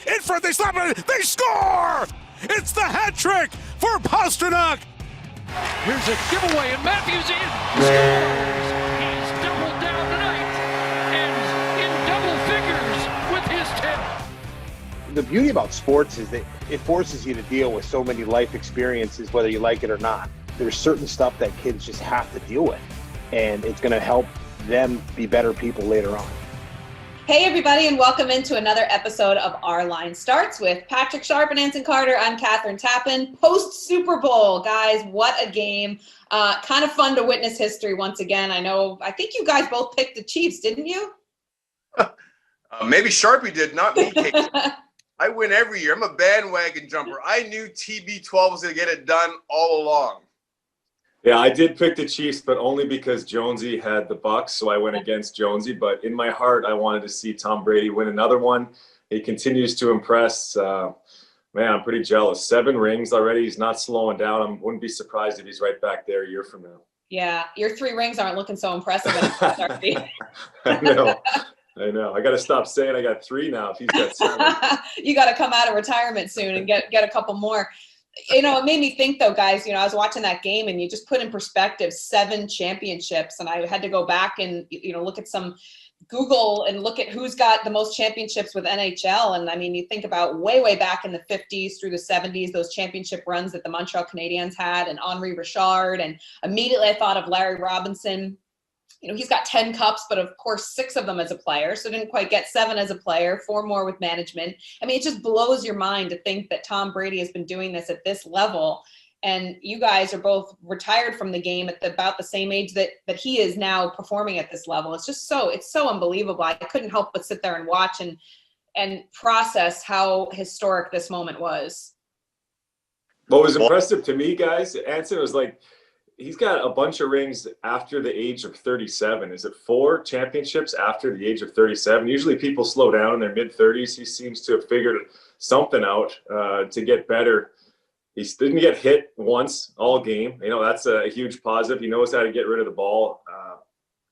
in front, they slap it, they score! It's the hat trick for Pastrnak! Here's a giveaway, and Matthews in scores! He's doubled down tonight, and in double figures with his 10th. The beauty about sports is that it forces you to deal with so many life experiences, whether you like it or not. There's certain stuff that kids just have to deal with, and it's going to help them be better people later on. Hey everybody, and welcome into another episode of Our Line Starts with Patrick Sharp and Anson Carter. I'm Kathryn Tappen. Post Super Bowl, guys, what a game. Kind of fun to witness history once again. I think you guys both picked the Chiefs, didn't you? Maybe Sharpie did, not me. I win every year. I'm a bandwagon jumper. I knew TB12 was going to get it done all along. Yeah, I did pick the Chiefs, but only because Jonesy had the Bucs, so I went against Jonesy. But in my heart, I wanted to see Tom Brady win another one. He continues to impress. Man, I'm pretty jealous. 7 rings already. He's not slowing down. I wouldn't be surprised if he's right back there a year from now. Yeah, your 3 rings aren't looking so impressive. I know. I got to stop saying I got 3 now if he's got 7. You got to come out of retirement soon and get a couple more. It made me think though, guys, I was watching that game and you just put in perspective 7 championships, and I had to go back and, look at some Google and look at who's got the most championships with NHL. And I mean, you think about way back in the 50s through the 70s, those championship runs that the Montreal Canadiens had, and Henri Richard. And immediately I thought of Larry Robinson. He's got 10 cups, but of course 6 of them as a player. So didn't quite get 7 as a player, 4 more with management. I mean, it just blows your mind to think that Tom Brady has been doing this at this level. And you guys are both retired from the game at about the same age that he is now performing at this level. It's just it's so unbelievable. I couldn't help but sit there and watch and process how historic this moment was. What was impressive to me, guys, Anson, was like, he's got a bunch of rings after the age of 37. Is it 4 championships after the age of 37? Usually people slow down in their mid-30s. He seems to have figured something out to get better. He didn't get hit once all game. That's a huge positive. He knows how to get rid of the ball.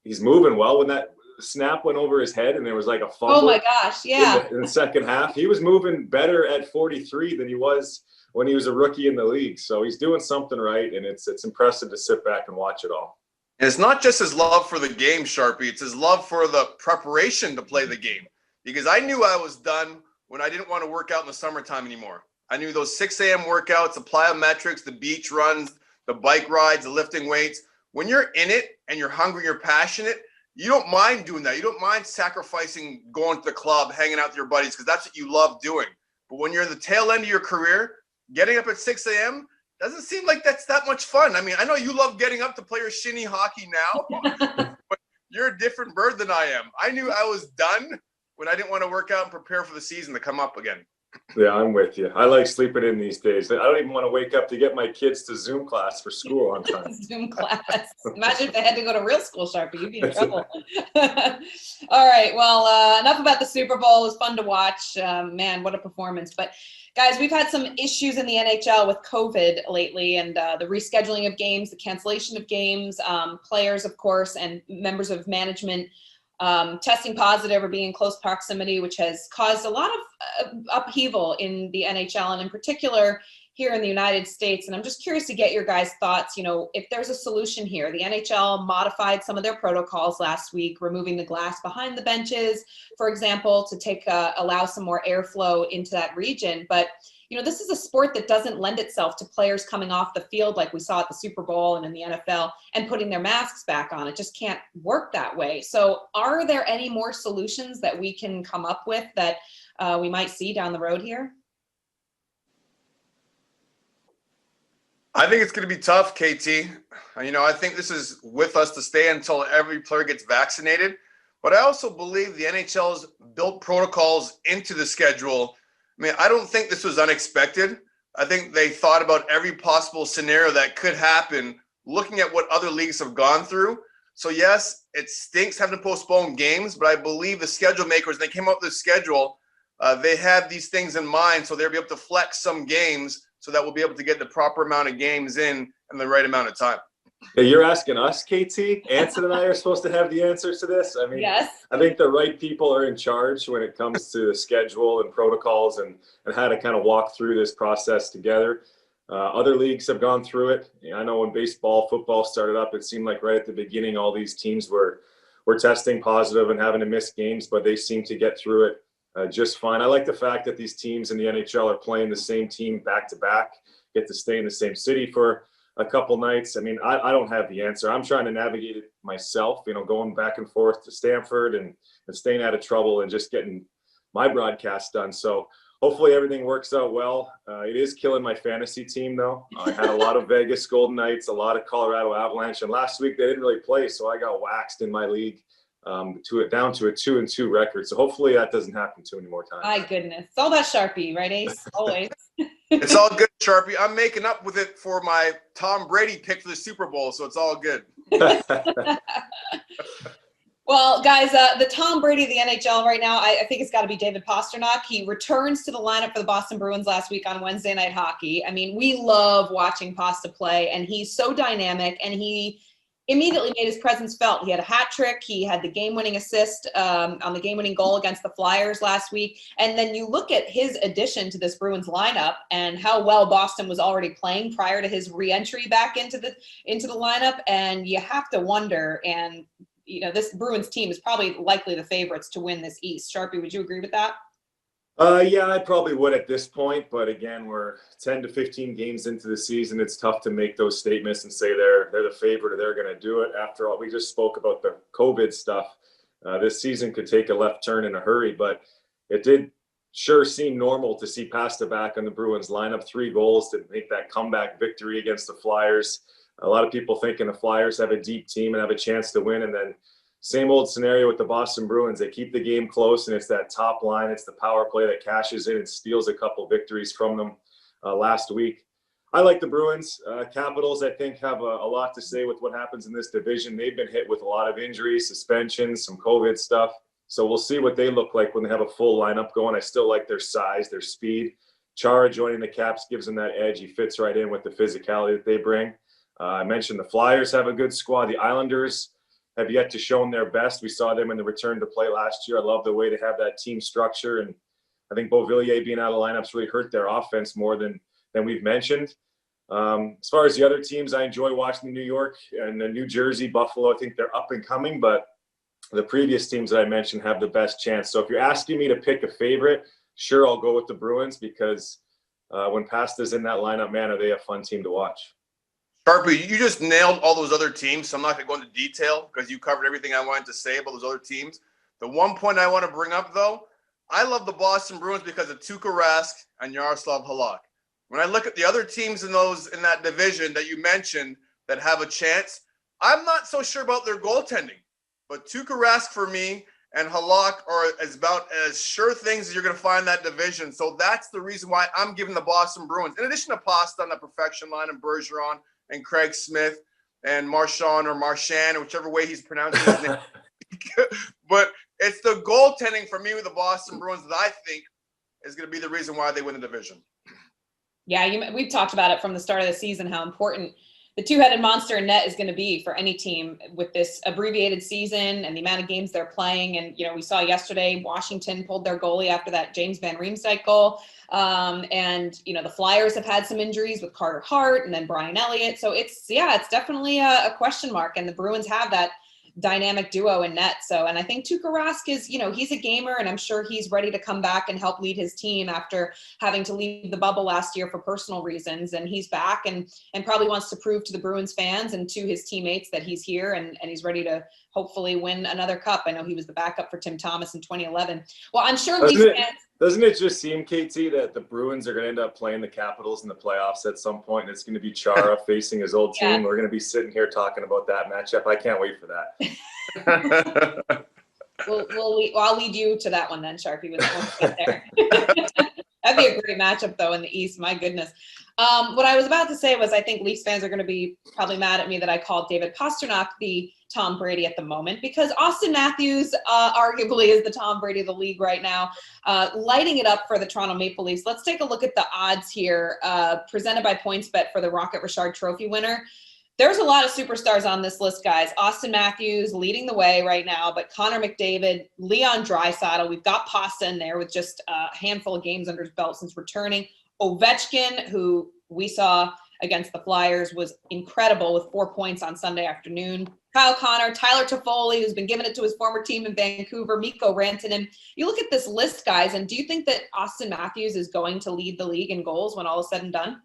He's moving well. When that snap went over his head and there was like a fumble. Oh, my gosh, yeah. In the second half, he was moving better at 43 than he was when he was a rookie in the league. So he's doing something right, and it's impressive to sit back and watch it all. And it's not just his love for the game, Sharpie. It's his love for the preparation to play the game. Because I knew I was done when I didn't want to work out in the summertime anymore. I knew those 6 a.m. workouts, the plyometrics, the beach runs, the bike rides, the lifting weights. When you're in it and you're hungry, you're passionate, you don't mind doing that. You don't mind sacrificing going to the club, hanging out with your buddies, because that's what you love doing. But when you're in the tail end of your career, getting up at 6 a.m. doesn't seem like that's that much fun. I mean, I know you love getting up to play your shinny hockey now, but you're a different bird than I am. I knew I was done when I didn't want to work out and prepare for the season to come up again. Yeah, I'm with you. I like sleeping in these days. I don't even want to wake up to get my kids to Zoom class for school on time. Zoom class. Imagine if they had to go to real school, Sharpie. You'd be in trouble. All right. Well, enough about the Super Bowl. It was fun to watch. Man, what a performance. But guys, we've had some issues in the NHL with COVID lately, and the rescheduling of games, the cancellation of games, players, of course, and members of management testing positive or being in close proximity, which has caused a lot of upheaval in the NHL and in particular here in the United States. And I'm just curious to get your guys' thoughts, if there's a solution here. The NHL modified some of their protocols last week, removing the glass behind the benches, for example, to allow some more airflow into that region. But this is a sport that doesn't lend itself to players coming off the field like we saw at the Super Bowl and in the NFL and putting their masks back on. It just can't work that way. So are there any more solutions that we can come up with that we might see down the road here? I think it's going to be tough, KT. I think this is with us to stay until every player gets vaccinated. But I also believe the NHL's built protocols into the schedule. I mean, I don't think this was unexpected. I think they thought about every possible scenario that could happen, looking at what other leagues have gone through. So, yes, it stinks having to postpone games, but I believe the schedule makers, they came up with the schedule, they had these things in mind, so they'll be able to flex some games so that we'll be able to get the proper amount of games in the right amount of time. Yeah, you're asking us, KT? Anson and I are supposed to have the answers to this? I mean, Yes. I think the right people are in charge when it comes to the schedule and protocols and how to kind of walk through this process together. Other leagues have gone through it. I know when baseball, football started up, it seemed like right at the beginning, all these teams were testing positive and having to miss games, but they seem to get through it just fine. I like the fact that these teams in the NHL are playing the same team back to back, get to stay in the same city for a couple nights. I mean, I don't have the answer. I'm trying to navigate it myself, going back and forth to Stamford and staying out of trouble and just getting my broadcast done. So hopefully everything works out well. It is killing my fantasy team, though. I had a lot of Vegas Golden Knights, a lot of Colorado Avalanche, and last week they didn't really play, so I got waxed in my league down to a 2-2 record. So hopefully that doesn't happen too many more times. My goodness. It's all about Sharpie, right, Ace? Always. It's all good, Sharpie. I'm making up with it for my Tom Brady pick for the Super Bowl, so it's all good. Well, guys, the Tom Brady of the NHL right now, I think it's got to be David Pastrnak. He returns to the lineup for the Boston Bruins last week on Wednesday Night Hockey. I mean, we love watching Pasta play, and he's so dynamic, and he immediately made his presence felt. He had a hat trick. He had the game-winning assist on the game-winning goal against the Flyers last week. And then you look at his addition to this Bruins lineup and how well Boston was already playing prior to his re-entry back into the lineup, and you have to wonder, and this Bruins team is probably likely the favorites to win this East. Sharpie, would you agree with that? Yeah, I probably would at this point. But again, we're 10 to 15 games into the season. It's tough to make those statements and say they're the favorite or they're going to do it. After all, we just spoke about the COVID stuff. This season could take a left turn in a hurry, but it did sure seem normal to see Pasta back on the Bruins lineup. 3 goals to make that comeback victory against the Flyers. A lot of people thinking the Flyers have a deep team and have a chance to win. And then same old scenario with the Boston Bruins. They keep the game close, and it's that top line. It's the power play that cashes in and steals a couple victories from them last week. I like the Bruins. Capitals, I think, have a lot to say with what happens in this division. They've been hit with a lot of injuries, suspensions, some COVID stuff. So we'll see what they look like when they have a full lineup going. I still like their size, their speed. Chara joining the Caps gives them that edge. He fits right in with the physicality that they bring. I mentioned the Flyers have a good squad. The Islanders have yet to show their best. We saw them in the return to play last year. I love the way they have that team structure. And I think Beauvillier being out of lineups really hurt their offense more than we've mentioned. As far as the other teams, I enjoy watching New York and the New Jersey, Buffalo. I think they're up and coming, but the previous teams that I mentioned have the best chance. So if you're asking me to pick a favorite, sure, I'll go with the Bruins because when Pasta's in that lineup, man, are they a fun team to watch. Sharpie, you just nailed all those other teams, so I'm not going to go into detail because you covered everything I wanted to say about those other teams. The one point I want to bring up, though, I love the Boston Bruins because of Tuukka Rask and Yaroslav Halak. When I look at the other teams in that division that you mentioned that have a chance, I'm not so sure about their goaltending. But Tuukka Rask for me and Halak are about as sure things as you're going to find in that division. So that's the reason why I'm giving the Boston Bruins, in addition to Pasta on the perfection line and Bergeron and Craig Smith and Marchand or Marchand, or whichever way he's pronouncing his name. But it's the goaltending for me with the Boston Bruins that I think is going to be the reason why they win the division. Yeah, we've talked about it from the start of the season, how important the two-headed monster in net is going to be for any team with this abbreviated season and the amount of games they're playing. And, we saw yesterday Washington pulled their goalie after that James Van Riemsdyk goal. And the Flyers have had some injuries with Carter Hart and then Brian Elliott. So it's definitely a question mark. And the Bruins have that dynamic duo in net. So, and I think Tuukka Rask is, he's a gamer, and I'm sure he's ready to come back and help lead his team after having to leave the bubble last year for personal reasons. And he's back and probably wants to prove to the Bruins fans and to his teammates that he's here and he's ready to hopefully win another cup. I know he was the backup for Tim Thomas in 2011. Well, I'm sure Doesn't it just seem, KT, that the Bruins are going to end up playing the Capitals in the playoffs at some point, and it's going to be Chara facing his old team? Yeah. We're going to be sitting here talking about that matchup. I can't wait for that. I'll lead you to that one then, Sharpie. There. That'd be a great matchup, though, in the East. My goodness. What I was about to say was I think Leafs fans are going to be probably mad at me that I called David Pastrnak the Tom Brady at the moment, because Auston Matthews arguably is the Tom Brady of the league right now, lighting it up for the Toronto Maple Leafs. Let's take a look at the odds here presented by PointsBet for the Rocket Richard Trophy winner. There's a lot of superstars on this list, guys. Auston Matthews leading the way right now, but Connor McDavid, Leon Draisaitl, we've got Pasta in there with just a handful of games under his belt since returning. Ovechkin, who we saw against the Flyers, was incredible with 4 points on Sunday afternoon. Kyle Connor, Tyler Toffoli, who's been giving it to his former team in Vancouver, Mikko Rantanen. You look at this list, guys, and do you think that Auston Matthews is going to lead the league in goals when all is said and done?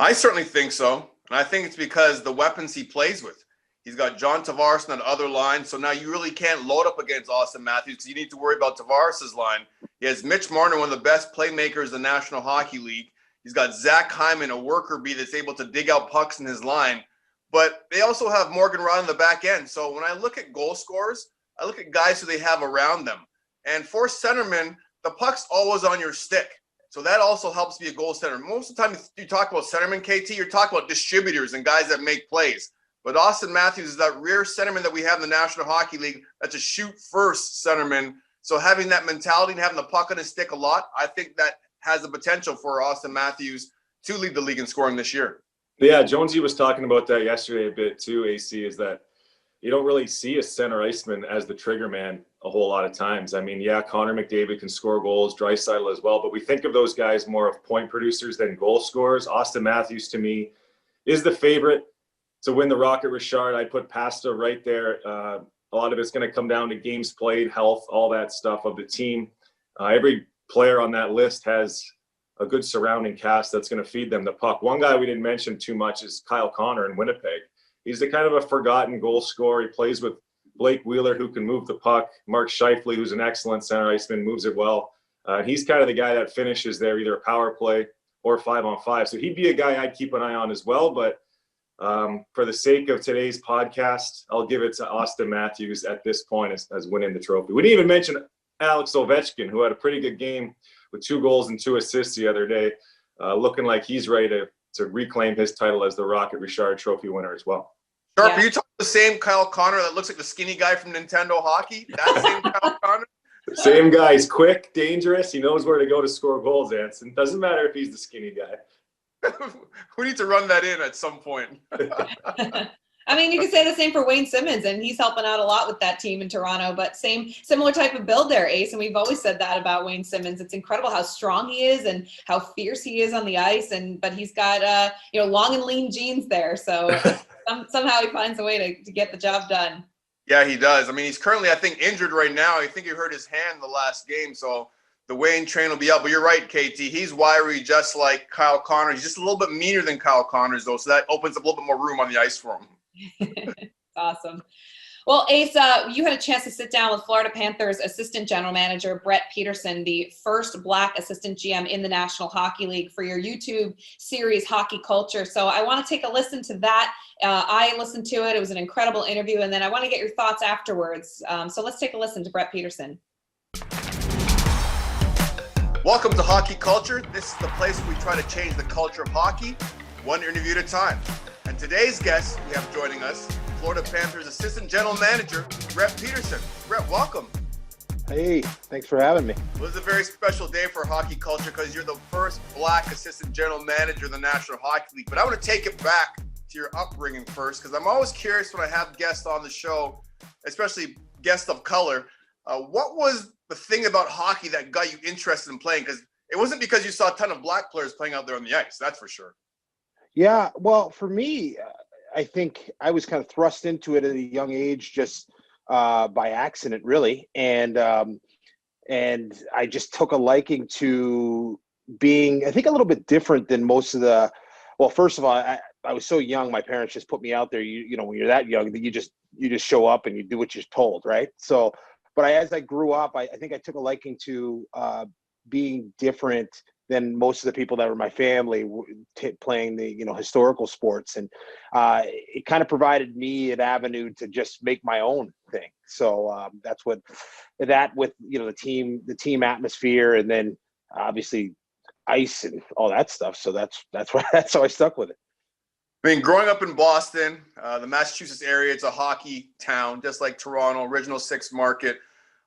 I certainly think so. And I think it's because the weapons he plays with. He's got John Tavares on that other line. So now you really can't load up against Auston Matthews because you need to worry about Tavares' line. He has Mitch Marner, one of the best playmakers in the National Hockey League. He's got Zach Hyman, a worker bee that's able to dig out pucks in his line. But they also have Morgan Rod on the back end. So when I look at goal scorers, I look at guys who they have around them. And for centermen, the puck's always on your stick. So that also helps be a goal center. Most of the time you talk about centermen, KT, you're talking about distributors and guys that make plays. But Auston Matthews is that rear centerman that we have in the National Hockey League. That's a shoot-first centerman. So having that mentality and having the puck on his stick a lot, I think that has the potential for Auston Matthews to lead the league in scoring this year. Yeah, Jonesy was talking about that yesterday a bit too, AC, is that you don't really see a center iceman as the trigger man a whole lot of times. I mean, yeah, Connor McDavid can score goals, Draisaitl as well, but we think of those guys more of point producers than goal scorers. Auston Matthews, to me, is the favorite to win the Rocket Richard. I put Pasta right there. A lot of it's going to come down to games played, health, all that stuff of the team. Every player on that list has a good surrounding cast that's going to feed them the puck. One guy we didn't mention too much is Kyle Connor in Winnipeg. He's the kind of a forgotten goal scorer. He plays with Blake Wheeler, who can move the puck. Mark Scheifele, who's an excellent center iceman, moves it well. He's kind of the guy that finishes there, either a power play or 5-on-5. So he'd be a guy I'd keep an eye on as well. But for the sake of today's podcast, I'll give it to Auston Matthews at this point as winning the trophy. We didn't even mention Alex Ovechkin, who had a pretty good game with 2 goals and 2 assists the other day, looking like he's ready to reclaim his title as the Rocket Richard Trophy winner as well. Sharp, are you talking the same Kyle Connor that looks like the skinny guy from Nintendo Hockey? That same Kyle Connor? Same guy. He's quick, dangerous. He knows where to go to score goals, Anson. Doesn't matter if he's the skinny guy. We need to run that in at some point. I mean, you could say the same for Wayne Simmons, and he's helping out a lot with that team in Toronto, but similar type of build there, Ace. And we've always said that about Wayne Simmons. It's incredible how strong he is and how fierce he is on the ice. But he's got, long and lean genes there. So somehow he finds a way to get the job done. Yeah, he does. I mean, he's currently, I think, injured right now. I think he hurt his hand the last game. So the Wayne train will be out. But you're right, KT. He's wiry just like Kyle Connor. He's just a little bit meaner than Kyle Connor, though. So that opens up a little bit more room on the ice for him. Awesome. Well, Ace, you had a chance to sit down with Florida Panthers assistant general manager Brett Peterson, the first Black assistant GM in the National Hockey League, for your YouTube series Hockey Culture. So I want to take a listen to that. I listened to it. It was an incredible interview. And then I want to get your thoughts afterwards. So let's take a listen to Brett Peterson. Welcome to Hockey Culture. This is the place where we try to change the culture of hockey, one interview at a time. And today's guest we have joining us, Florida Panthers Assistant General Manager, Brett Peterson. Brett, welcome. Hey, thanks for having me. It was a very special day for Hockey Culture because you're the first Black Assistant General Manager in the National Hockey League. But I want to take it back to your upbringing first, because I'm always curious when I have guests on the show, especially guests of color, what was the thing about hockey that got you interested in playing? Because it wasn't because you saw a ton of Black players playing out there on the ice, that's for sure. Yeah, well, for me, I think I was kind of thrust into it at a young age, just by accident, really, and I just took a liking to being, I think, a little bit different than most of the. Well, first of all, I was so young. My parents just put me out there. You know, when you're that young, that you just show up and you do what you're told, right? So, but as I grew up, I think I took a liking to being different than most of the people that were my family playing the, historical sports. And it kind of provided me an avenue to just make my own thing. So that's with, the team atmosphere, and then obviously ice and all that stuff. So that's how I stuck with it. I mean, growing up in Boston, the Massachusetts area, it's a hockey town, just like Toronto, original 6 market.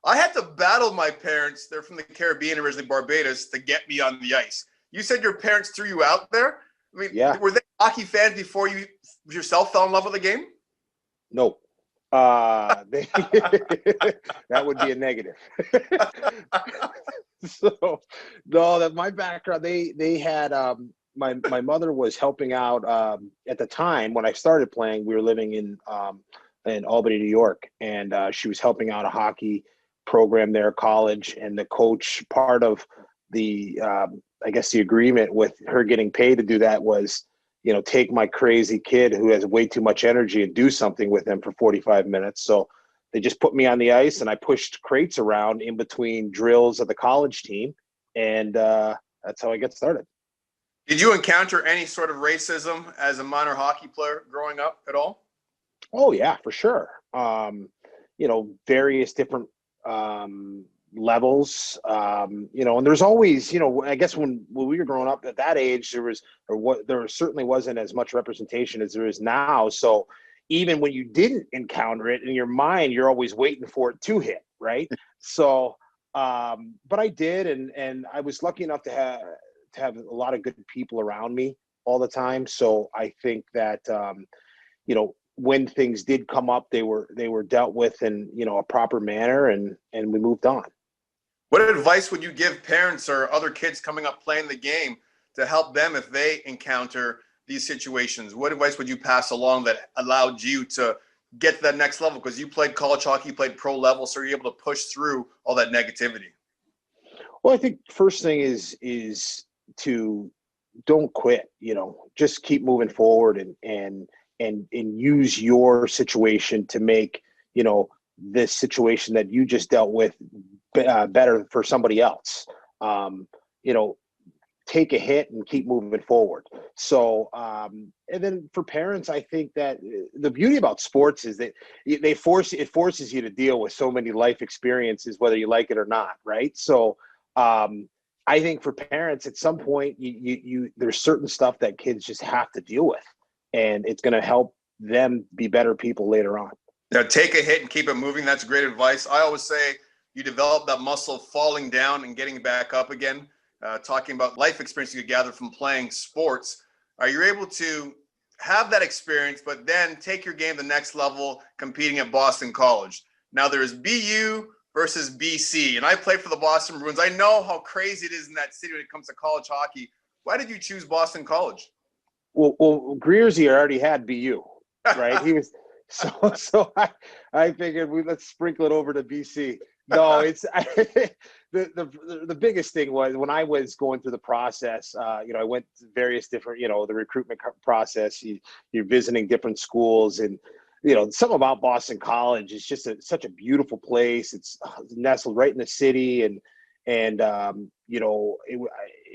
I had to battle my parents. They're from the Caribbean, originally Barbados, to get me on the ice. You said your parents threw you out there? I mean, yeah. Were they hockey fans before you yourself fell in love with the game? No. That would be a negative. So, no, that my background, they had, my mother was helping out, at the time when I started playing, we were living in Albany, New York, and she was helping out a hockey program there, college, and the coach, part of the, I guess the agreement with her getting paid to do that was, take my crazy kid who has way too much energy and do something with him for 45 minutes. So they just put me on the ice and I pushed crates around in between drills of the college team. And that's how I got started. Did you encounter any sort of racism as a minor hockey player growing up at all? Oh yeah, for sure. Various different levels, and there's always, I guess when we were growing up at that age, there certainly wasn't as much representation as there is now. So even when you didn't encounter it in your mind, you're always waiting for it to hit, right? So, but I did, and I was lucky enough to have a lot of good people around me all the time. So I think that, when things did come up, they were dealt with in, a proper manner, and we moved on. What advice would you give parents or other kids coming up playing the game to help them if they encounter these situations? What advice would you pass along that allowed you to get to that next level? Because you played college hockey, you played pro level, so you're able to push through all that negativity. Well, I think first thing is to don't quit, just keep moving forward and use your situation to make, this situation that you just dealt with better for somebody else. Take a hit and keep moving forward. So, and then for parents, I think that the beauty about sports is that it forces you to deal with so many life experiences, whether you like it or not. Right. So, I think for parents at some point, there's certain stuff that kids just have to deal with, and it's going to help them be better people later on. Now, take a hit and keep it moving. That's great advice. I always say you develop that muscle of falling down and getting back up again. Talking about life experience you gather from playing sports. Are you able to have that experience, but then take your game to the next level competing at Boston College? Now, there's BU versus BC, and I played for the Boston Bruins. I know how crazy it is in that city when it comes to college hockey. Why did you choose Boston College? Well, Greersy already had BU, right? He was so I figured let's sprinkle it over to BC. No, it's the biggest thing was when I was going through the process. I went to various different, the recruitment process. You're visiting different schools, and something about Boston College is just such a beautiful place. It's nestled right in the city, and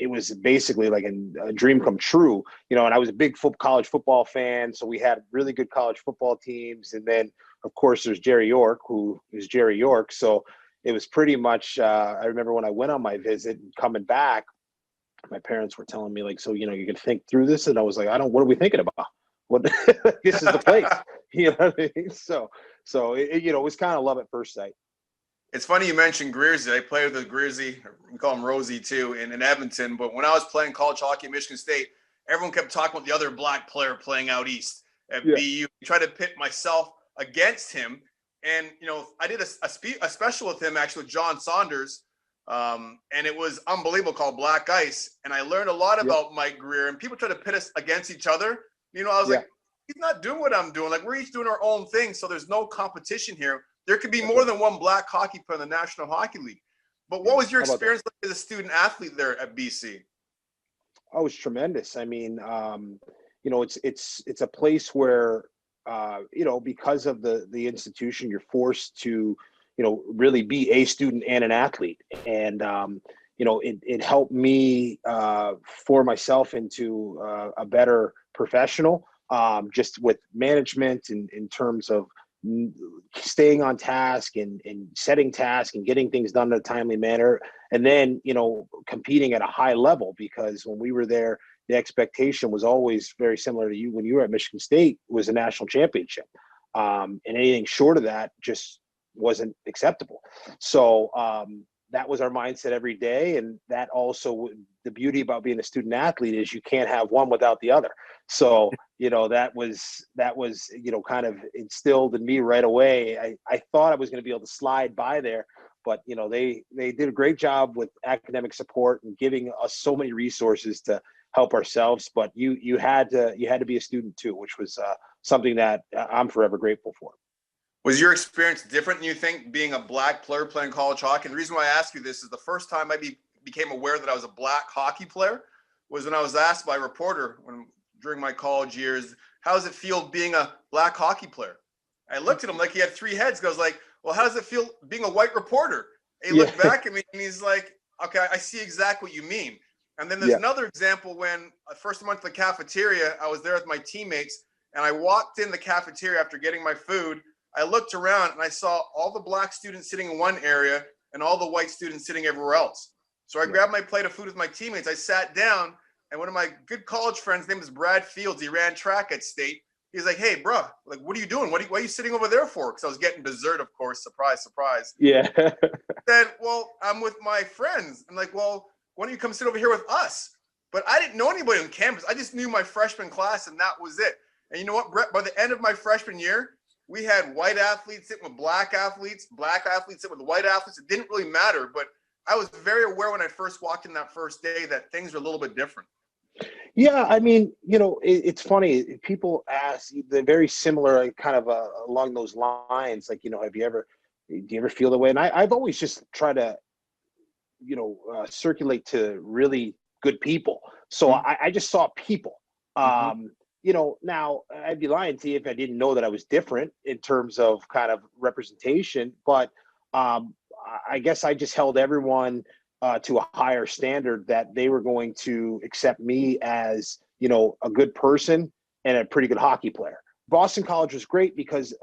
it was basically like a dream come true, and I was a big college football fan. So we had really good college football teams. And then of course there's Jerry York, who is Jerry York. So it was pretty much, I remember when I went on my visit and coming back, my parents were telling me like, so, you can think through this. And I was like, what are we thinking about? What this is the place, you know what I mean? So it was kind of love at first sight. It's funny you mentioned Greersy. I played with Greersy, we call him Rosie too, in Edmonton. But when I was playing college hockey at Michigan State, everyone kept talking about the other black player playing out east at BU. I tried to pit myself against him. And, I did a special with him, actually, with John Saunders. And it was unbelievable, called Black Ice. And I learned a lot about Mike Greer. And people try to pit us against each other. I was like, he's not doing what I'm doing. Like, we're each doing our own thing. So there's no competition here. There could be more than one black hockey player in the National Hockey League. But what was your experience like as a student athlete there at BC? Oh, it was tremendous. I mean, it's a place where, because of the institution, you're forced to, really be a student and an athlete. And, it helped me for myself into a better professional, just with management in terms of staying on task and setting tasks and getting things done in a timely manner. And then, competing at a high level, because when we were there, the expectation was always very similar to you when you were at Michigan State, was a national championship. And anything short of that just wasn't acceptable. So, that was our mindset every day. And that also, the beauty about being a student athlete is you can't have one without the other. So, that was, kind of instilled in me right away. I thought I was going to be able to slide by there, but, they did a great job with academic support and giving us so many resources to help ourselves. But you had to be a student too, which was something that I'm forever grateful for. Was your experience different than you think, being a black player playing college hockey? And the reason why I ask you this is the first time I became aware that I was a black hockey player was when I was asked by a reporter during my college years, how does it feel being a black hockey player? I looked at him like he had three heads. I was like, well, how does it feel being a white reporter? He looked back at me and he's like, okay, I see exactly what you mean. And then there's another example when I first went to the cafeteria, I was there with my teammates and I walked in the cafeteria after getting my food. I looked around and I saw all the black students sitting in one area and all the white students sitting everywhere else. So I grabbed my plate of food with my teammates. I sat down and one of my good college friends, his name is Brad Fields. He ran track at State. He's like, hey, bro, like, what are you doing? Why are you sitting over there for? Because I was getting dessert, of course. Surprise, surprise. Yeah. Then, well, I'm with my friends. I'm like, well, why don't you come sit over here with us? But I didn't know anybody on campus. I just knew my freshman class, and that was it. And you know what, Brett? By the end of my freshman year, we had white athletes sitting with black athletes sitting with white athletes. It didn't really matter, but I was very aware when I first walked in that first day that things were a little bit different. Yeah, I mean, it's funny. People ask, they're very similar, kind of along those lines. Like, do you ever feel the way? And I've always just tried to, circulate to really good people. So I just saw people. Now I'd be lying to you if I didn't know that I was different in terms of kind of representation. But I guess I just held everyone to a higher standard, that they were going to accept me as, a good person and a pretty good hockey player. Boston College was great because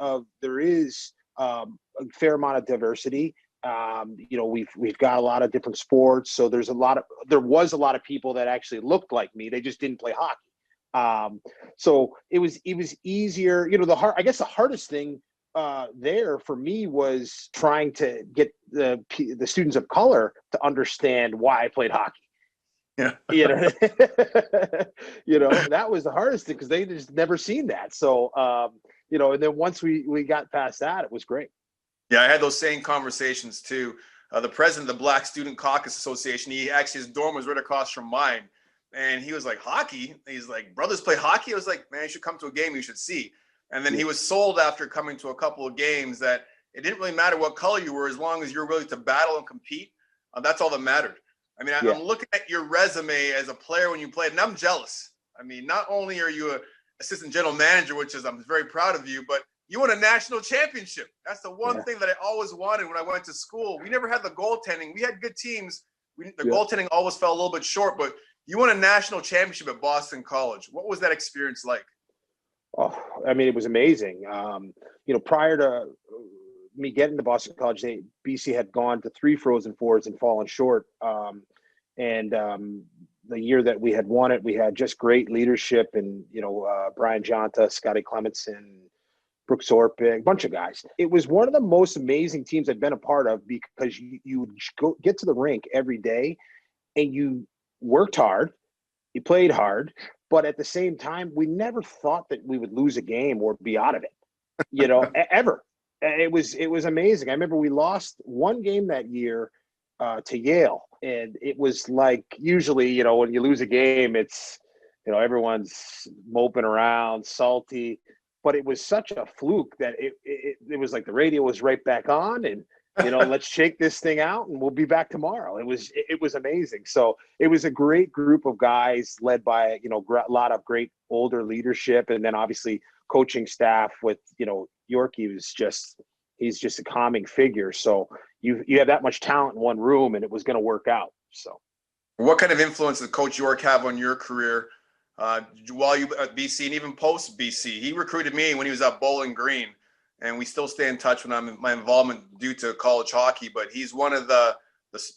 there is a fair amount of diversity. We've got a lot of different sports. So there was a lot of people that actually looked like me. They just didn't play hockey. So it was easier, I guess the hardest thing there for me was trying to get the students of color to understand why I played hockey. Yeah. That was the hardest thing because they just never seen that. So, and then once we got past that, it was great. Yeah, I had those same conversations too. The president of the Black Student Caucus Association, his dorm was right across from mine. And he was like, hockey? He's like, brothers play hockey? I was like, man, you should come to a game, you should see. And then he was sold after coming to a couple of games that it didn't really matter what color you were, as long as you're willing to battle and compete. That's all that mattered. I mean, I'm looking at your resume as a player when you played, and I'm jealous. I mean, not only are you an assistant general manager, which is, I'm very proud of you, but you won a national championship. That's the one thing that I always wanted when I went to school. We never had the goaltending. We had good teams. The goaltending always fell a little bit short, but you won a national championship at Boston College. What was that experience like? Oh, I mean, it was amazing. Prior to me getting to Boston College, BC had gone to 3 Frozen Fours and fallen short. The year that we had won it, we had just great leadership, and Brian Jonta, Scotty Clementson, Brooks Orpik, a bunch of guys. It was one of the most amazing teams I've been a part of, because you would get to the rink every day and you worked hard, you played hard, but at the same time, we never thought that we would lose a game or be out of it, ever. It was amazing. I remember we lost one game that year to Yale, and it was like, usually, when you lose a game, it's, everyone's moping around, salty, but it was such a fluke that it was like the radio was right back on, and let's shake this thing out and we'll be back tomorrow. It was amazing. So it was a great group of guys led by, a lot of great older leadership. And then obviously coaching staff with, York, he's just a calming figure. So you have that much talent in one room, and it was going to work out. So what kind of influence did Coach York have on your career while you at BC and even post BC? He recruited me when he was at Bowling Green, and we still stay in touch when I'm in my involvement due to college hockey. But he's one of the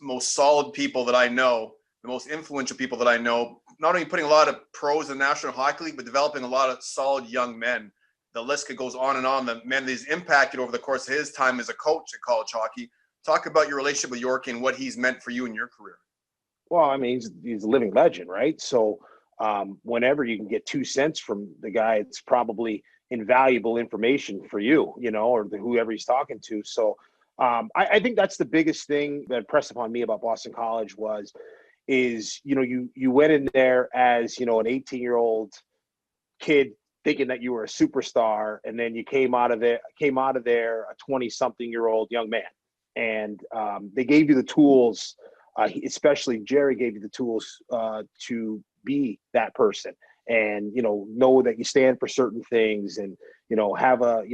most solid people that I know, the most influential people that I know, not only putting a lot of pros in the National Hockey League, but developing a lot of solid young men. The list goes on and on. The men that he's impacted over the course of his time as a coach at college hockey. Talk about your relationship with Yorkie and what he's meant for you in your career. Well, I mean, he's a living legend, right? So whenever you can get 2 cents from the guy, it's probably invaluable information for you, or whoever he's talking to. So I think that's the biggest thing that impressed upon me about Boston College is you went in there as, an 18-year-old kid thinking that you were a superstar, and then you came out of there a 20-something-year-old young man. And they gave you the tools, especially Jerry gave you the tools to be that person, and know that you stand for certain things, and have a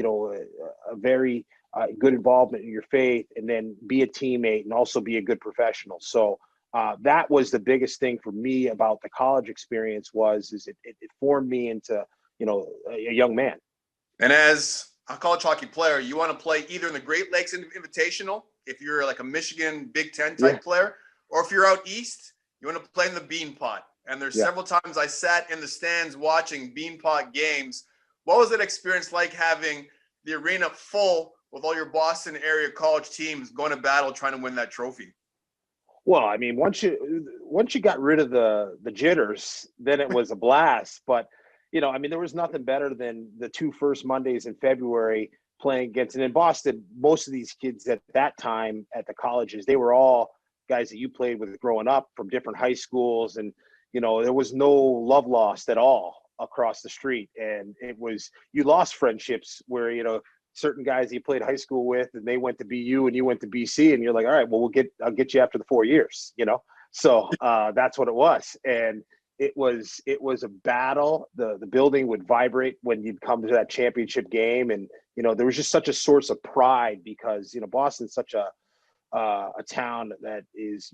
very good involvement in your faith, and then be a teammate and also be a good professional. So that was the biggest thing for me about the college experience is it formed me into a young man. And as a college hockey player, you want to play either in the Great Lakes Invitational, if you're like a Michigan Big Ten type player, or if you're out east, you want to play in the Beanpot. And there's several times I sat in the stands watching Beanpot games. What was that experience like, having the arena full with all your Boston area college teams going to battle trying to win that trophy? Well, I mean, once you got rid of the jitters, then it was a blast. But I mean, there was nothing better than the 2 first Mondays in February playing against. And in Boston, most of these kids at that time at the colleges, they were all guys that you played with growing up from different high schools, and there was no love lost at all across the street. And you lost friendships where certain guys you played high school with, and they went to BU and you went to BC, and you're like, all right, well, I'll get you after the 4 years, So that's what it was. And it was a battle. The building would vibrate when you'd come to that championship game, and there was just such a source of pride because Boston's such a town that is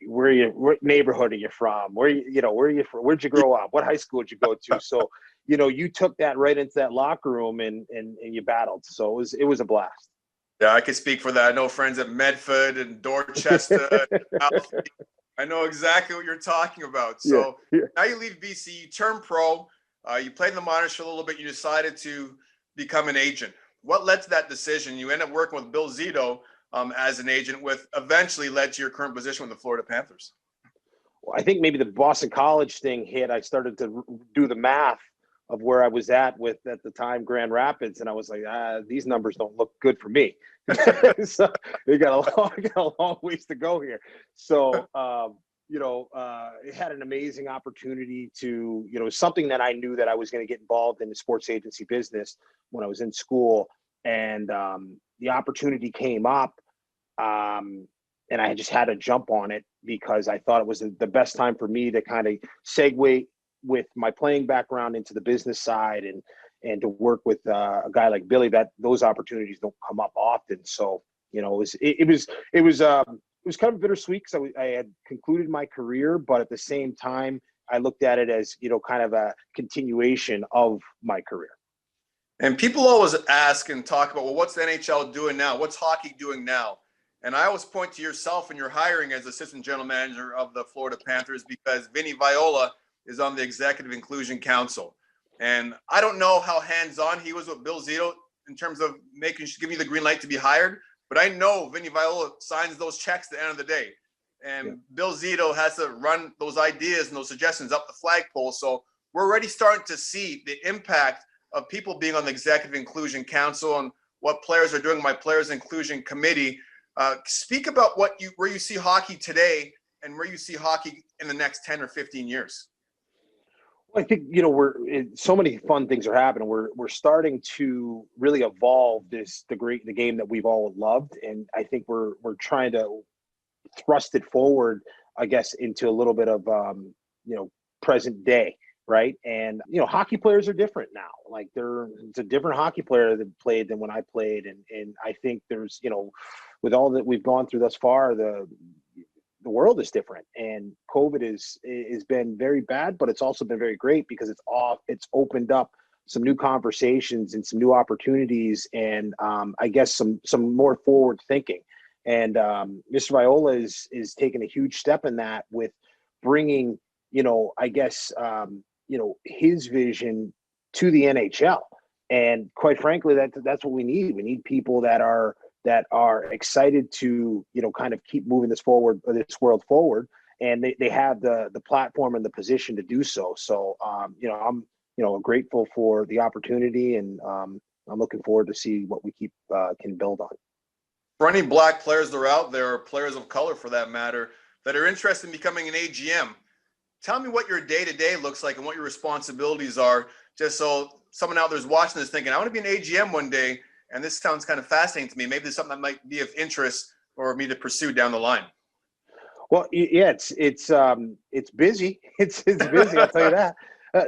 what neighborhood are you from, where'd you grow up, what high school did you go to? So you took that right into that locker room and you battled. So it was a blast. Yeah, I could speak for that. I know friends at Medford and Dorchester. I know exactly what you're talking about. So now you leave BC, you turn pro, you played in the minors for a little bit, you decided to become an agent. What led to that decision? You end up working with Bill Zito as an agent, eventually led to your current position with the Florida Panthers. Well, I think maybe the Boston College thing hit. I started to do the math of where I was at the time, Grand Rapids, and I was like, these numbers don't look good for me. So we got a long ways to go here. So it had an amazing opportunity to something that I knew that I was going to get involved in the sports agency business when I was in school, and the opportunity came up, and I just had to jump on it because I thought it was the best time for me to kind of segue with my playing background into the business side and to work with a guy like Billy. That those opportunities don't come up often. So it was kind of bittersweet because I had concluded my career, but at the same time I looked at it as kind of a continuation of my career. And people always ask and talk about, well, what's the NHL doing now? What's hockey doing now? And I always point to yourself and your hiring as assistant general manager of the Florida Panthers, because Vinny Viola is on the Executive Inclusion Council. And I don't know how hands-on he was with Bill Zito in terms of giving you the green light to be hired, but I know Vinny Viola signs those checks at the end of the day. And Bill Zito has to run those ideas and those suggestions up the flagpole. So we're already starting to see the impact of people being on the Executive Inclusion Council and what players are doing. My Players Inclusion Committee. Speak about where you see hockey today and where you see hockey in the next 10 or 15 years. Well, I think so many fun things are happening. We're starting to really evolve the game that we've all loved, and I think we're trying to thrust it forward, I guess, into a little bit of present day. Right. And, hockey players are different now. Like it's a different hockey player that played than when I played. And I think there's, with all that we've gone through thus far, the world is different, and COVID has been very bad, but it's also been very great because it's opened up some new conversations and some new opportunities. And I guess some more forward thinking. And Mr. Viola is taking a huge step in that with bringing, his vision to the NHL. And quite frankly, that's what we need. We need people that are that are excited to, kind of keep moving this world forward. And they have the platform and the position to do so. So, I'm, grateful for the opportunity, and I'm looking forward to see what we can build on. For any Black players that are out there, or players of color for that matter, that are interested in becoming an AGM, tell me what your day-to-day looks like and what your responsibilities are, just so someone out there is watching this thinking, I want to be an AGM one day, and this sounds kind of fascinating to me. Maybe there's something that might be of interest for me to pursue down the line. Well, yeah, it's busy. It's busy. I'll tell you that. A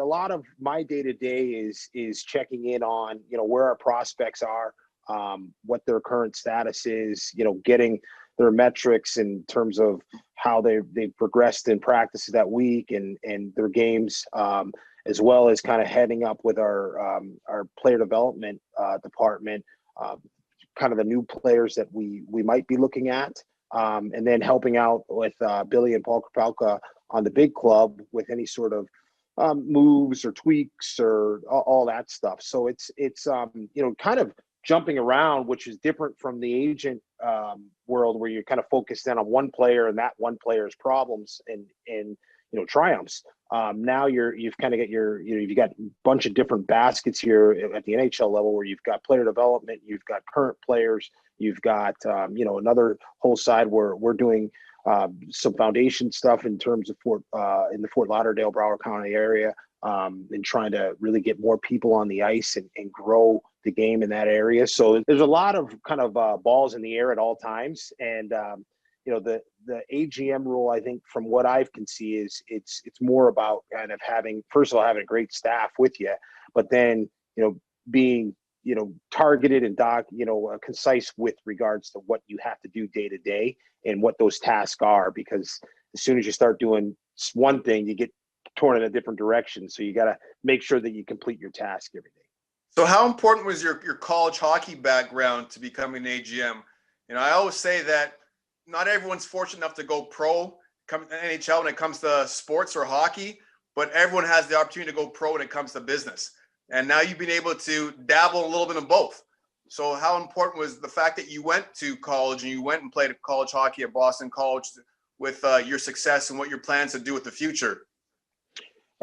lot of my day-to-day is checking in on, where our prospects are, what their current status is, getting their metrics in terms of how they've progressed in practices that week and their games, as well as kind of heading up with our player development department, kind of the new players that we might be looking at, and then helping out with Billy and Paul Krapalka on the big club with any sort of moves or tweaks or all that stuff. So it's kind of jumping around, which is different from the agent world, where you're kind of focused in on one player and that one player's problems and triumphs. Now you've kind of got you've got a bunch of different baskets here at the NHL level, where you've got player development, you've got current players, you've got another whole side where we're doing some foundation stuff in terms of in the Fort Lauderdale, Broward County area, and trying to really get more people on the ice and grow the game in that area. So there's a lot of kind of balls in the air at all times. And, the AGM role, I think from what I can see, is it's more about kind of having a great staff with you, but then, being, targeted and concise with regards to what you have to do day to day and what those tasks are, because as soon as you start doing one thing, you get torn in a different direction. So you got to make sure that you complete your task every day. So how important was your college hockey background to becoming an AGM? I always say that not everyone's fortunate enough to go pro, come to NHL when it comes to sports or hockey, but everyone has the opportunity to go pro when it comes to business. And now you've been able to dabble a little bit of both. So how important was the fact that you went to college and you went and played college hockey at Boston College with your success and what your plans to do with the future?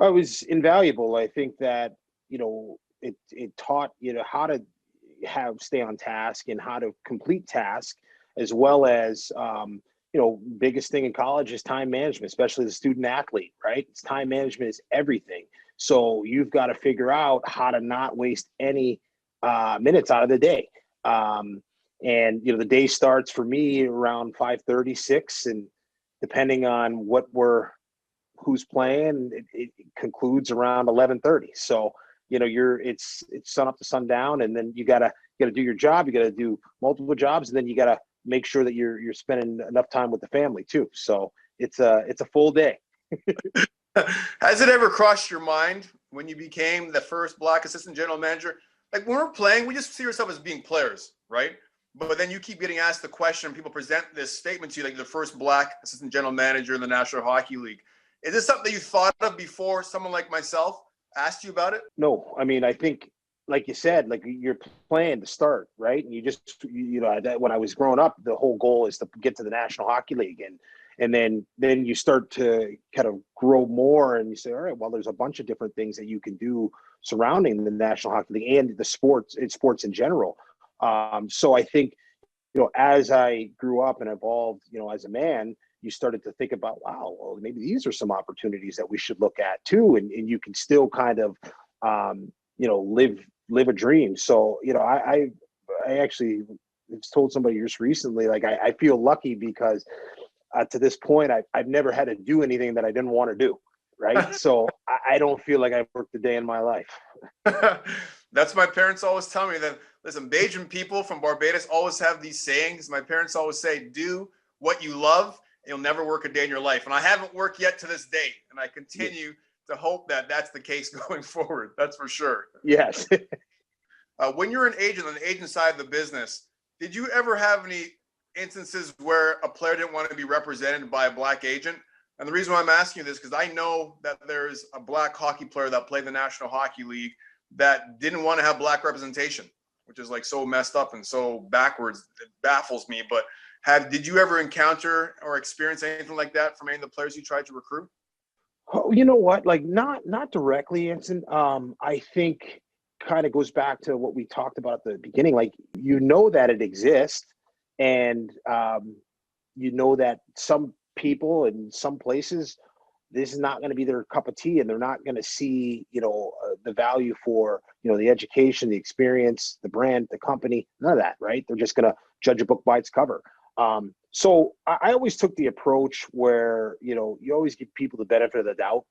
It was invaluable. I think that, it taught, how to stay on task and how to complete tasks, as well as, biggest thing in college is time management, especially the student athlete, right? It's time management is everything. So you've got to figure out how to not waste any minutes out of the day. And, the day starts for me around 5:36, and depending on who's playing, it concludes around 11:30. So, it's sun up to sundown, and then you gotta do your job. You gotta do multiple jobs, and then you gotta make sure that you're spending enough time with the family too. So it's a full day. Has it ever crossed your mind when you became the first Black assistant general manager? Like when we're playing, we just see ourselves as being players, right? But then you keep getting asked the question, and people present this statement to you, like the first Black assistant general manager in the National Hockey League. Is this something that you thought of before someone like myself asked you about it? No, I mean, I think, like you said, like you're playing to start, right? And you just, when I was growing up, the whole goal is to get to the National Hockey League, and then you start to kind of grow more, and you say, all right, well, there's a bunch of different things that you can do surrounding the National Hockey League and the sports in general. So I think, as I grew up and evolved, as a man, you started to think about, wow, well, maybe these are some opportunities that we should look at too. And you can still kind of, live a dream. So, I actually told somebody just recently, like, I feel lucky because to this point, I've never had to do anything that I didn't want to do. Right. So I don't feel like I've worked a day in my life. That's my parents always tell me that, listen, Bajan people from Barbados always have these sayings. My parents always say, do what you love, and you'll never work a day in your life. And I haven't worked yet to this day. And I continue to hope that that's the case going forward. That's for sure. Yes. When you're an agent on the agent side of the business, did you ever have any instances where a player didn't want to be represented by a Black agent? And the reason why I'm asking you this, because I know that there's a Black hockey player that played the National Hockey League that didn't want to have Black representation. which is like so messed up and so backwards. It baffles me. But did you ever encounter or experience anything like that from any of the players you tried to recruit? Oh, you know what? Like not directly, Anson. I think kind of goes back to what we talked about at the beginning. Like, you know that it exists, and you know that some people in some places, this is not going to be their cup of tea, and they're not going to see, the value for, the education, the experience, the brand, the company, none of that, right? They're just going to judge a book by its cover. So I always took the approach where, you always give people the benefit of the doubt,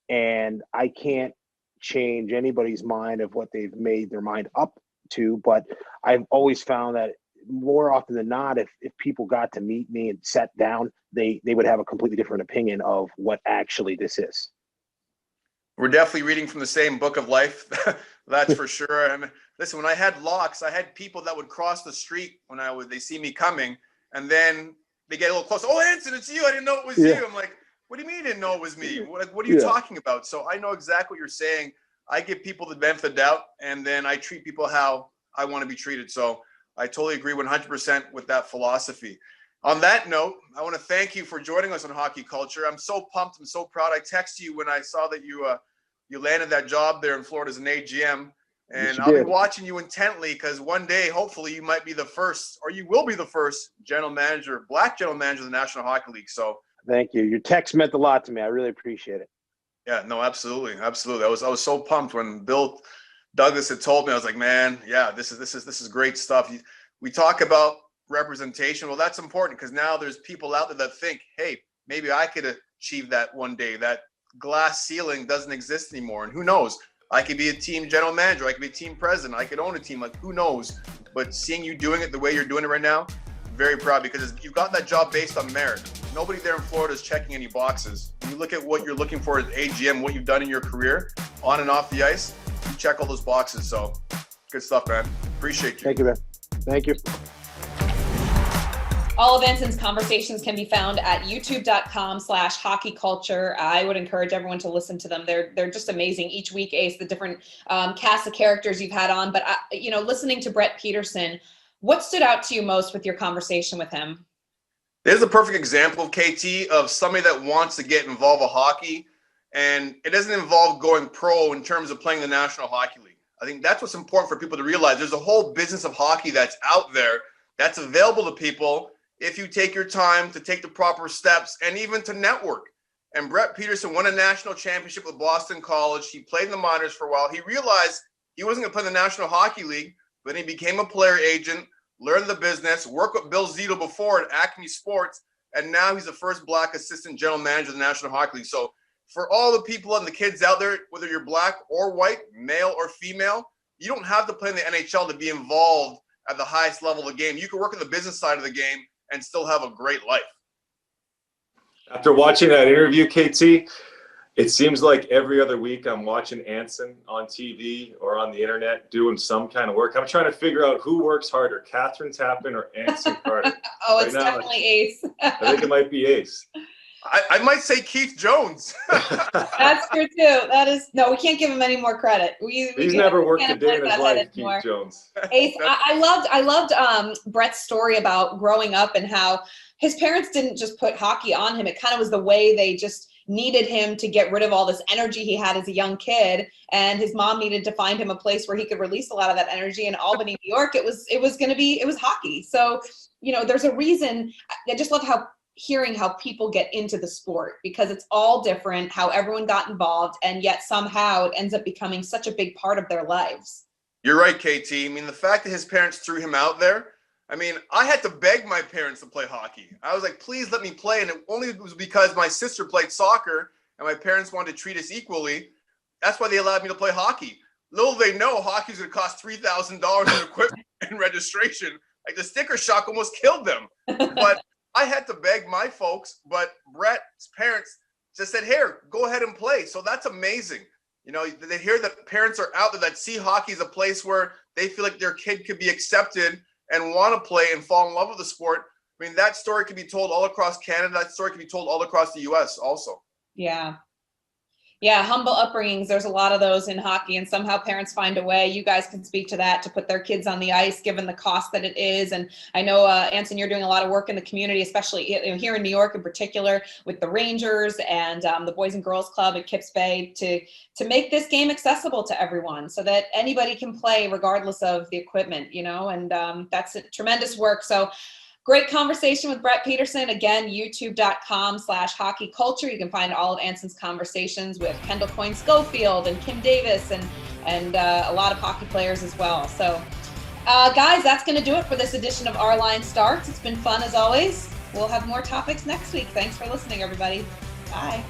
and I can't change anybody's mind of what they've made their mind up to. But I've always found that more often than not, if people got to meet me and sat down, they would have a completely different opinion of what actually this is. We're definitely reading from the same book of life. That's for sure. I mean, listen, when I had locks, I had people that would cross the street when they see me coming, and then they get a little close. Oh, Anson, it's you. I didn't know it was you. I'm like, what do you mean you didn't know it was me? What are you talking about? So I know exactly what you're saying. I give people the benefit of the doubt, and then I treat people how I want to be treated. So I totally agree 100% with that philosophy. On that note, I want to thank you for joining us on Hockey Culture. I'm so pumped. I'm so proud. I texted you when I saw that you landed that job there in Florida as an AGM. And I'll be watching you intently, because one day, hopefully, you might be the first, or you will be the first black general manager of the National Hockey League. So thank you. Your text meant a lot to me. I really appreciate it. Yeah, no, absolutely. Absolutely. I was so pumped when Bill Douglas had told me. I was like, man, yeah, this is great stuff. We talk about representation. Well, that's important, because now there's people out there that think, hey, maybe I could achieve that one day. That glass ceiling doesn't exist anymore. And who knows? I could be a team general manager. I could be a team president. I could own a team. Like, who knows? But seeing you doing it the way you're doing it right now, very proud, because you've got that job based on merit. Nobody there in Florida is checking any boxes. When you look at what you're looking for at AGM, what you've done in your career, on and off the ice, you check all those boxes. So good stuff, man. Appreciate you. Thank you, man. Thank you. All of Anson's conversations can be found at youtube.com/hockeyculture. I would encourage everyone to listen to them. They're just amazing. Each week, Ace, the different cast of characters you've had on. But, listening to Brett Peterson, what stood out to you most with your conversation with him? There's a perfect example, KT, of somebody that wants to get involved with hockey, and it doesn't involve going pro in terms of playing the National Hockey League. I think that's what's important for people to realize. There's a whole business of hockey that's out there that's available to people if you take your time to take the proper steps and even to network. And Brett Peterson won a national championship with Boston College. He played in the minors for a while. He realized he wasn't going to play in the National Hockey League, but he became a player agent, learned the business, worked with Bill Zito before at Acme Sports, and now he's the first black assistant general manager of the National Hockey League. So for all the people and the kids out there, whether you're black or white, male or female, you don't have to play in the NHL to be involved at the highest level of the game. You can work on the business side of the game and still have a great life. After watching that interview, KT, it seems like every other week I'm watching Anson on TV or on the internet doing some kind of work. I'm trying to figure out who works harder, Kathryn Tappen or Anson Carter. Oh, it's definitely Ace. I think it might be Ace. I might say Keith Jones. That's true too. No, we can't give him any more credit. He's never worked a day in his life, Keith Jones. Ace, I loved Brett's story about growing up and how his parents didn't just put hockey on him. It kind of was the way they just needed him to get rid of all this energy he had as a young kid, and his mom needed to find him a place where he could release a lot of that energy. In Albany, New York, it was hockey. So there's a reason. I just love hearing how people get into the sport, because it's all different, how everyone got involved, and yet somehow it ends up becoming such a big part of their lives. You're right, KT. I mean, the fact that his parents threw him out there, I mean, I had to beg my parents to play hockey. I was like, please let me play. And it only was because my sister played soccer and my parents wanted to treat us equally. That's why they allowed me to play hockey. Little they know, hockey's going to cost $3,000 in equipment and registration. Like, the sticker shock almost killed them. But I had to beg my folks, but Brett's parents just said, here, go ahead and play. So that's amazing. They hear that parents are out there that see hockey as a place where they feel like their kid could be accepted and want to play and fall in love with the sport. I mean, that story can be told all across Canada. That story can be told all across the U.S. also. Yeah. Yeah, humble upbringings. There's a lot of those in hockey, and somehow parents find a way. You guys can speak to that, to put their kids on the ice, given the cost that it is. And I know, Anson, you're doing a lot of work in the community, especially here in New York in particular, with the Rangers and the Boys and Girls Club at Kips Bay, to make this game accessible to everyone, so that anybody can play regardless of the equipment, and that's tremendous work. So great conversation with Brett Peterson. Again, youtube.com/hockeyculture. You can find all of Anson's conversations with Kendall Coyne Schofield and Kim Davis and a lot of hockey players as well. So, guys, that's going to do it for this edition of Our Line Starts. It's been fun as always. We'll have more topics next week. Thanks for listening, everybody. Bye.